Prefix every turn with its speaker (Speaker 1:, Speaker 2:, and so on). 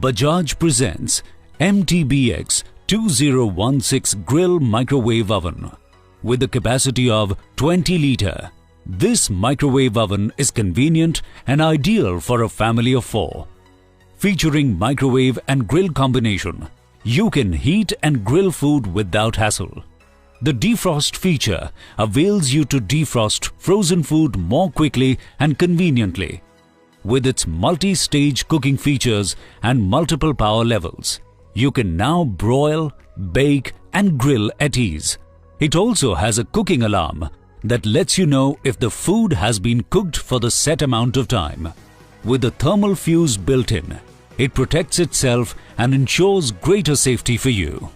Speaker 1: Bajaj presents MTBX 2016 Grill Microwave Oven. With a capacity of 20 litre, this microwave oven is convenient and ideal for a family of 4. Featuring microwave and grill combination, you can heat and grill food without hassle. The defrost feature avails you to defrost frozen food more quickly and conveniently. With its multi-stage cooking features and multiple power levels, you can now broil, bake and grill at ease. It also has a cooking alarm that lets you know if the food has been cooked for the set amount of time. With a thermal fuse built in, it protects itself and ensures greater safety for you.